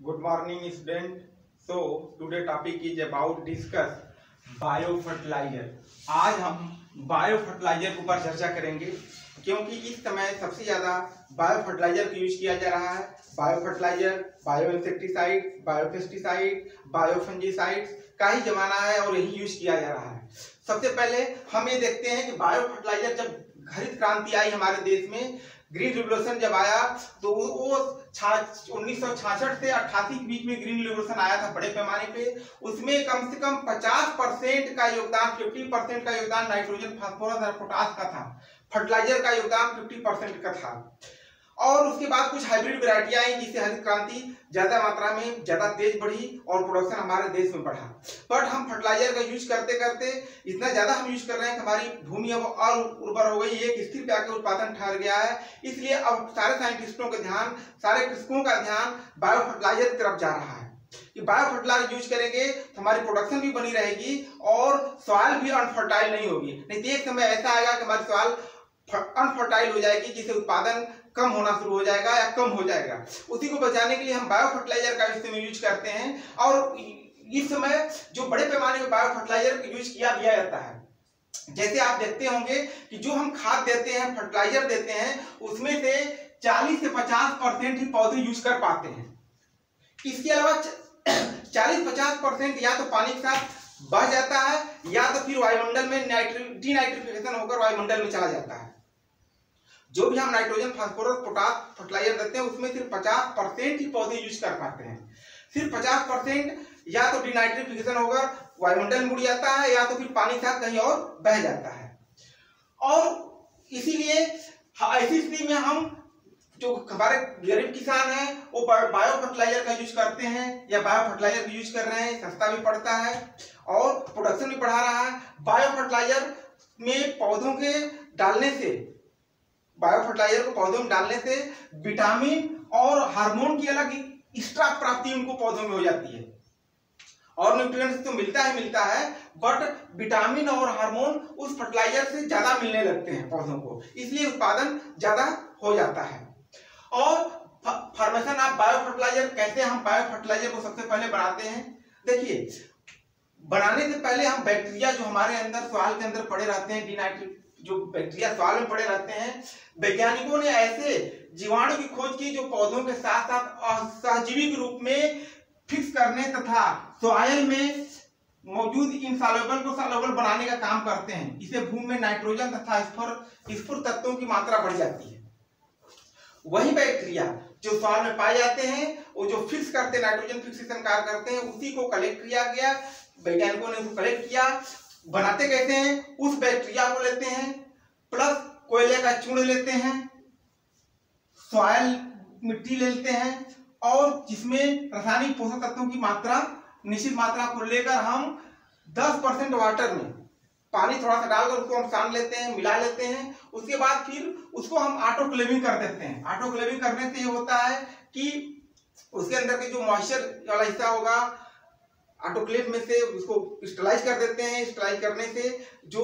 Good morning, student. So today topic is about discuss biofertilizer. आज हम biofertiliser के ऊपर चर्चा करेंगे क्योंकि इस समय सबसे ज्यादा बायोफर्टिलाइजर का यूज किया जा रहा है। बायोफर्टिलाइजर, बायो इंसेक्टिसाइड, बायोपेस्टिसाइड, बायोफंजीसाइड का ही जमाना है और यही यूज किया जा रहा है। सबसे पहले हम ये देखते हैं कि बायोफर्टिलाइजर जब हरित क्रांति आई हमारे देश में, ग्रीन रिवोल्यूशन जब आया तो वो 1966 से 88 के बीच में ग्रीन रिवोल्यूशन आया था बड़े पैमाने पे। उसमें कम से कम 50% का योगदान, 50% का योगदान नाइट्रोजन, फास्फोरस और पोटास का था। फर्टिलाइजर का योगदान 50% का था। और उसके बाद कुछ हाइब्रिड वैरायटियां आई जिससे हरित क्रांति ज्यादा मात्रा में ज्यादा तेज बढ़ी और प्रोडक्शन हमारे देश में बढ़ा। बट हम फर्टिलाइजर का यूज करते करते इतना ज्यादा हम यूज कर रहे हैं कि हमारी भूमि अब और उर्वर हो गई है, एक स्थिर पे आके उत्पादन ठहर गया है। इसलिए अब सारे साइंटिस्टों का ध्यान, सारे कृषकों का ध्यान बायो फर्टिलाइजर की तरफ जा रहा है कि बायो फर्टिलाइजर यूज करेंगे तो हमारी प्रोडक्शन भी बनी रहेगी और सॉइल भी अनफर्टाइल नहीं होगी। नहीं तो एक समय ऐसा आएगा कि हमारी सॉइल अनफर्टाइल हो जाएगी जिससे उत्पादन कम होना शुरू हो जाएगा या कम हो जाएगा। उसी को बचाने के लिए हम बायो फर्टिलाइजर का इस्तेमाल यूज करते हैं। और इस समय जो बड़े पैमाने में बायो फर्टिलाइजर यूज किया जाता है, जैसे आप देखते होंगे कि जो हम खाद देते हैं, फर्टिलाइजर देते हैं, उसमें से 40 से 50% ही पौधे यूज कर पाते हैं। इसके अलावा 40-50% या तो पानी के साथ बह जाता है या तो फिर वायुमंडल में डीनाइट्रिफिकेशन होकर वायुमंडल में चला जाता है। जो भी हम नाइट्रोजन, फास्फोरस, पोटास फर्टिलाइजर देते हैं उसमें सिर्फ 50% ही पौधे यूज कर पाते हैं। सिर्फ 50% या तो डीनाइट्रिफिकेशन होकर वायुमंडल में उड़ जाता है या तो फिर पानी के साथ कहीं और बह जाता है। और इसीलिए ऐसी स्थिति में हम जो हमारे गरीब किसान हैं वो बायो फर्टिलाइजर का यूज करते हैं या बायो फर्टिलाइजर यूज कर रहे हैं। सस्ता भी पड़ता है और प्रोडक्शन भी बढ़ा रहा है। बायो फर्टिलाइजर में पौधों के डालने से, बायो फर्टिलाइजर को पौधों में डालने से विटामिन और हार्मोन की अलग एक्स्ट्रा प्राप्ति उनको पौधों में हो जाती है। और न्यूट्रिएंट्स तो मिलता है बट विटामिन और हार्मोन उस फर्टिलाइजर से ज्यादा मिलने लगते हैं पौधों को, इसलिए उत्पादन ज्यादा हो जाता है। और फॉर्मेशन ऑफ बायो फर्टिलाइजर, कैसे हम बायो फर्टिलाइजर को सबसे पहले बनाते हैं। देखिए, बनाने से पहले हम बैक्टीरिया जो हमारे अंदर सॉइल के अंदर पड़े रहते हैं, जो बैक्टीरिया सॉइल में पड़े रहते हैं, वैज्ञानिकों ने ऐसे जीवाणु की खोज की जो पौधों के साथ साथ सहजीवी के रूप में फिक्स करने तथा सॉइल में मौजूद इनसॉल्युबल को सॉल्युबल बनाने का काम करते हैं। इससे भूमि में नाइट्रोजन तथा स्फुर तत्वों की मात्रा बढ़ जाती है। वही बैक्टीरिया जो सॉइल में पाए जाते हैं, वो जो फिक्स करते हैं, नाइट्रोजन फिक्सेशन कार्य करते हैं, उसी को कलेक्ट किया गया। वैज्ञानिकों ने उसको कलेक्ट किया। बनाते कैसे हैं, उस बैक्टीरिया को लेते हैं प्लस कोयले का चूर्ण लेते हैं, सॉइल मिट्टी लेते हैं और जिसमें रासायनिक पोषक तत्वों की मात्रा, निश्चित मात्रा को लेकर हम 10% वाटर में पानी थोड़ा सा डालकर उसको हम सान लेते हैं, मिला लेते हैं। उसके बाद फिर उसको हम ऑटोक्लेविंग कर देते हैं। ऑटोक्लेविंग करने से ये होता है कि उसके अंदर के जो मॉइस्चर वाला हिस्सा होगा, ऑटोक्लेव में से उसको स्टरलाइज कर देते हैं। स्टरलाइज करने से जो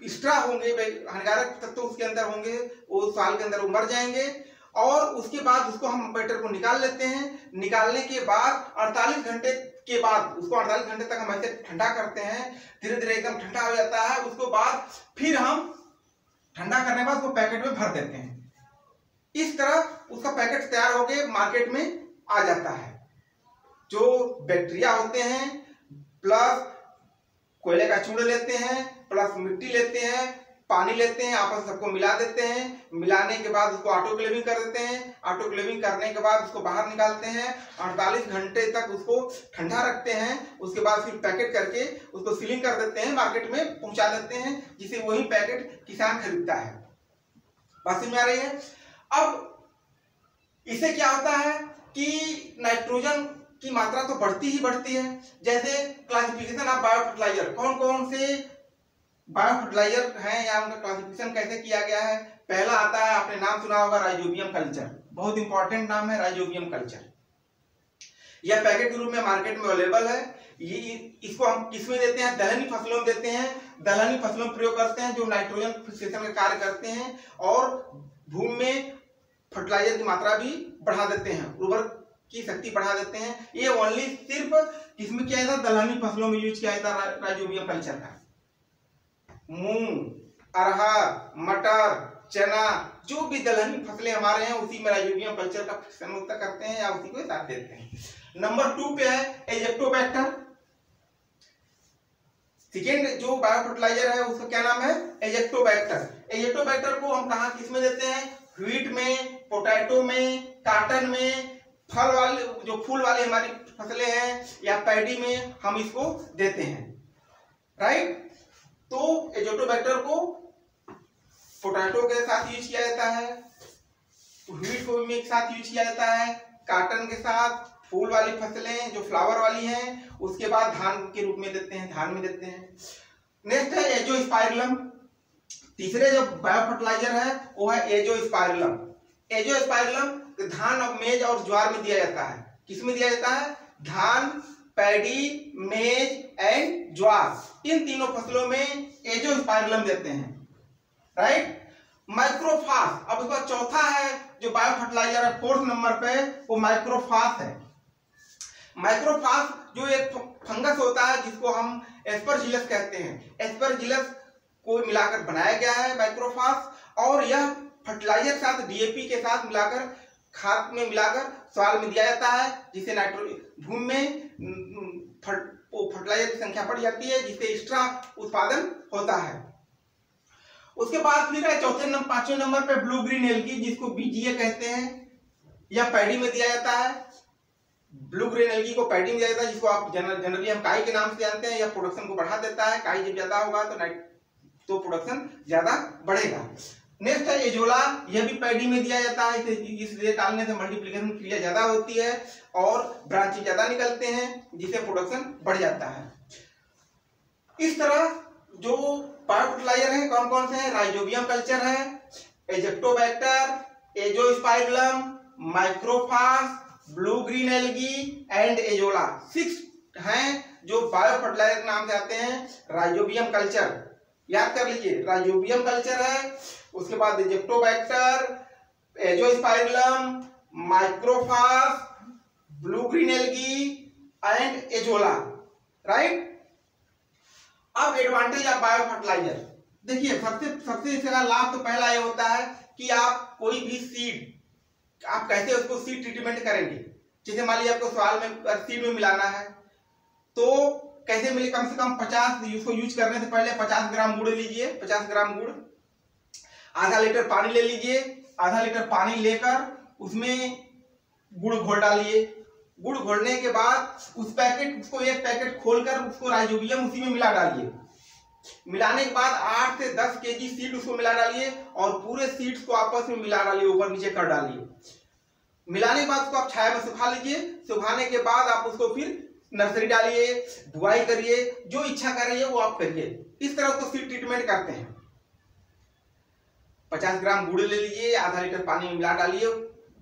एक्स्ट्रा होंगे हानिकारक तत्व उसके अंदर होंगे वो सॉइल के अंदर वो मर जाएंगे। और उसके बाद उसको हम बैटर को निकाल लेते हैं। निकालने के बाद 48 घंटे के बाद उसको 48 घंटे तक हम ऐसे ठंडा करते हैं, धीरे धीरे एकदम ठंडा हो जाता है। उसके बाद फिर हम ठंडा करने के बाद उसको पैकेट में भर देते हैं। इस तरह उसका पैकेट तैयार होके मार्केट में आ जाता है। जो बैक्टीरिया होते हैं प्लस कोयले का चूर्ण लेते हैं प्लस मिट्टी लेते हैं, पानी लेते हैं, आपस में सबको मिला देते हैं। मिलाने के बाद उसको ऑटोक्लेविंग कर देते हैं। ऑटोक्लेविंग करने के बाद उसको बाहर निकालते हैं, 48 घंटे तक उसको ठंडा रखते हैं। उसके बाद फिर पैकेट करके उसको सीलिंग कर देते हैं, मार्केट में पहुंचा देते हैं, जिसे वही पैकेट किसान खरीदता है। बात समझ में आ रही है। अब इससे क्या होता है कि नाइट्रोजन की मात्रा तो बढ़ती ही बढ़ती है। जैसे क्लासिफिकेशन ऑफ बायो फर्टिलाइजर, कौन कौन से बायो फर्टिलाइजर हैं या उनका क्लासिफिकेशन कैसे किया गया है। पहला आता है, आपने नाम सुना होगा, राइजोबियम कल्चर। बहुत इंपॉर्टेंट नाम है राइजोबियम कल्चर। यह पैकेट के रूप में मार्केट में अवेलेबल है। ये इसको हम किसमें देते हैं, दलहनी फसलों में देते हैं। दलहनी फसलों में प्रयोग करते हैं जो नाइट्रोजन फिक्सेशन का कार्य करते हैं और भूमि में फर्टिलाइजर की मात्रा भी बढ़ा देते हैं, उर्वर की शक्ति बढ़ा देते हैं। ये ओनली सिर्फ किसमें किया जाता है, दलहनी फसलों में यूज किया जाता है राइजोबियम कल्चर का। मूंग, अरहर, मटर, चना, जो भी दलहनी फसलें हमारे हैं उसी में राइजोबियम कल्चर का समूहता करते हैं या उसी को साथ देते हैं। नंबर 2 पे है एजेक्टोबैक्टर। सेकेंड जो बायो फर्टिलाइजर है उसका क्या नाम है, एजेक्टोबैक्टर। एजेक्टोबैक्टर को हम कहाँ किसमें देते हैं, व्हीट में, पोटैटो में, काटन में, फल वाले जो फूल वाली हमारी फसलें हैं या पैडी में हम इसको देते हैं, राइट। तो एजेक्टोबैक्टर को पोटैटो के साथ यूज किया जाता है, व्हीट को भी एक साथ यूज किया जाता है, काटन के साथ, फूल वाली फसलें जो फ्लावर वाली हैं उसके बाद धान के रूप में देते हैं, धान में देते हैं। नेक्स्ट है एजोस्पाइरलम। तीसरे जो बायो फर्टिलाइजर है वो है एजोस्पाइरलम। एजोस्पाइरलम धान और मेज और ज्वार में दिया जाता है। किस में दिया जाता है, धान, पैडी, मेज एंड ज्वार, इन तीनों फसलों में एजोस्पाइरलम देते हैं, राइट। माइक्रोफास, अब उसका चौथा है जो बायो फर्टिलाइजर है 4th नंबर पे, वो माइक्रोफास है। माइक्रोफास जो एक फंगस होता है जिसको हम एस्परजिलस कहते हैं, एस्परजिलस को मिलाकर बनाया गया है माइक्रोफास, और यह फर्टिलाइजर के साथ डीएपी के साथ मिलाकर खाद में मिलाकर सॉइल में दिया जाता है, जिससे नाइट्रोजन भूमि में फर्टिलाइजर की संख्या बढ़ जाती है, जिससे एक्स्ट्रा उत्पादन होता है। उसके बाद फिर है 5वें नंबर पे ब्लू ग्रीन एल्गी, जिसको बीजीए कहते हैं, यह पैडी में दिया जाता है। ब्लू ग्रीन एल्गी को पैडी में दिया जाता है, जिसको आप जनरली हम काई के नाम से जानते हैं। यह प्रोडक्शन को बढ़ा देता है, काई जब ज्यादा होगा तो प्रोडक्शन ज्यादा बढ़ेगा। नेक्स्ट है एजोला, यह भी पैडी में दिया जाता है। इसे डालने से मल्टीप्लिकेशन क्रिया ज्यादा होती है और ब्रांचेज ज्यादा निकलते हैं, जिससे प्रोडक्शन बढ़ जाता है। इस तरह जो बायो फर्टिलाइजर है कौन कौन से हैं, राइजोबियम कल्चर है, azotobacter, azospirillum, microphos, blue green algae and azolla, 6 हैं जो बायो फर्टिलाइजर के नाम से आते हैं। राइजोबियम कल्चर याद कर लीजिए, राइजोबियम कल्चर है, उसके बाद azotobacter, azospirillum, microphos, blue green algae and azolla, right. अब एडवांटेज ऑफ बायो फर्टिलाइजर देखिए, सबसे इसका लाभ तो पहला ये होता है कि आप कोई भी सीड आप कैसे उसको सीड ट्रीटमेंट करेंगे। जैसे मान लीजिए आपको सॉइल में सीड में मिलाना है तो कैसे मिले, कम से कम 50 उसको यूज करने से पहले 50 ग्राम गुड़ लीजिए, 50 ग्राम गुड़, आधा लीटर पानी ले लीजिए, आधा लीटर पानी लेकर उसमें गुड़ घोल डालिए। गुड़ घोलने के बाद उसको एक पैकेट खोलकर उसको राइजोबियम उसी में मिला डालिए। मिलाने के बाद 8 से 10 केजी सीड उसको मिला डालिए और पूरे सीड्स को आपस में मिला डालिए, ऊपर नीचे कर डालिए। मिलाने के बाद उसको आप छाया में सुखा लीजिए। सुखाने के बाद आप उसको फिर नर्सरी डालिए, बुआई करिए, जो इच्छा कर रही है वो आप करिए। इस तरह उसको सीड ट्रीटमेंट करते हैं। 50 ग्राम गुड़ ले लीजिए, आधा लीटर पानी में मिला डालिए,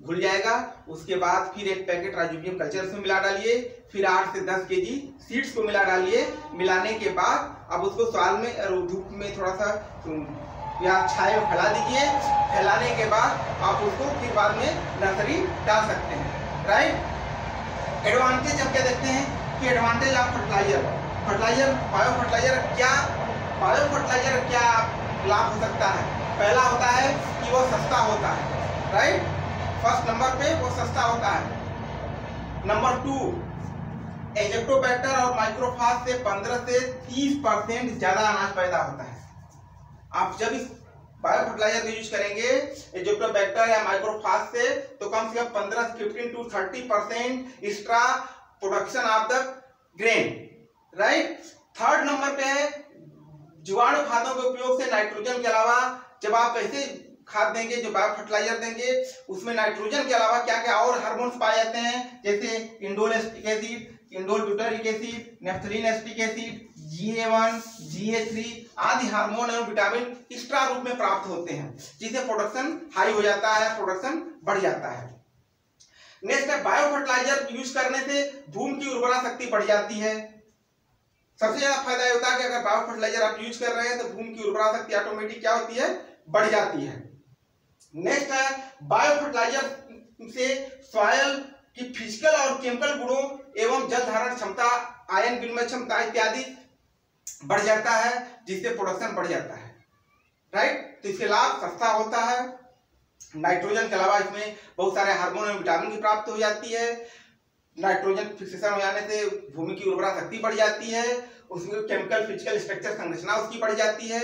घुल जाएगा। उसके बाद फिर एक पैकेट राइजोबियम कल्चर में मिला डालिए, फिर 8 से 10 केजी सीड्स को मिला डालिए। मिलाने के बाद अब उसको सॉइल में धूप में थोड़ा सा या छाया में फैला दीजिए। फैलाने के बाद आप उसको फिर बाद में नर्सरी डाल सकते हैं, राइट। एडवांटेज अब क्या देखते हैं कि advantage of fertilizer bio fertilizer क्या लाभ हो सकता है। पहला होता है कि वो सस्ता होता है, राइट। फर्स्ट नंबर पे वो सस्ता होता है। नंबर 2, एजेक्टोबैक्टर और माइक्रोफास से 15 से 30% ज्यादा अनाज पैदा होता है। आप जब इस बायो फर्टिलाइजर का यूज करेंगे एजेक्टोबैक्टर या माइक्रोफास से, तो कम से कम 15 से 15 to 30% extra production of the grain, right. Third number पे है जीवाणु खादों के उपयोग से नाइट्रोजन के अलावा जब आप ऐसे खाद देंगे जो बायो फर्टिलाइजर देंगे उसमें नाइट्रोजन के अलावा क्या क्या और हार्मोन्स पाए जाते हैं, जैसे indole acetic acid, indole butyric acid, naphthalene acetic acid, GA1, GA3 आदि हार्मोन एवं विटामिन एक्स्ट्रा रूप में प्राप्त होते हैं, जिससे प्रोडक्शन हाई हो जाता है, प्रोडक्शन बढ़ जाता है। नेक्स्ट है बायो फर्टिलाइजर यूज करने से भूमि की उर्वरा शक्ति बढ़ जाती है। सबसे ज्यादा फायदा ये होता है कि अगर बायो फर्टिलाइजर आप यूज कर रहे हैं तो भूमि की उर्वरा शक्ति ऑटोमेटिक क्या होती है, बढ़ जाती है। नेक्स्ट है बायो फर्टिलाइजर से सॉइल कि फिजिकल और केमिकल गुणों एवं जल धारण क्षमता, आयन विनिमय क्षमता इत्यादि बढ़ जाता है, जिससे प्रोडक्शन बढ़ जाता है, राइट। तो इसके लाभ सस्ता होता है। नाइट्रोजन के अलावा इसमें बहुत सारे हार्मोन एवं विटामिन की प्राप्ति हो जाती है। नाइट्रोजन फिक्सेशन हो जाने से भूमि की उर्वरा शक्ति बढ़ जाती है, उसमें केमिकल फिजिकल स्ट्रक्चर संरचना उसकी बढ़ जाती है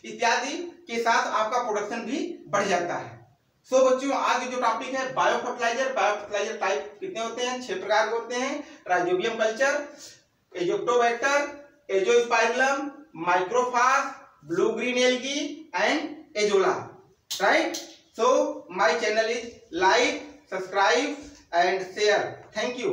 इत्यादि के साथ आपका प्रोडक्शन भी बढ़ जाता है। सो बच्चों, आज जो टॉपिक है बायो फर्टिलाइजर टाइप कितने होते हैं? 6 प्रकार के होते हैं। Rhizobium culture, azotobacter, azospirillum, microphos, blue green algae and azolla, right. So my channel is like, subscribe and share. Thank you.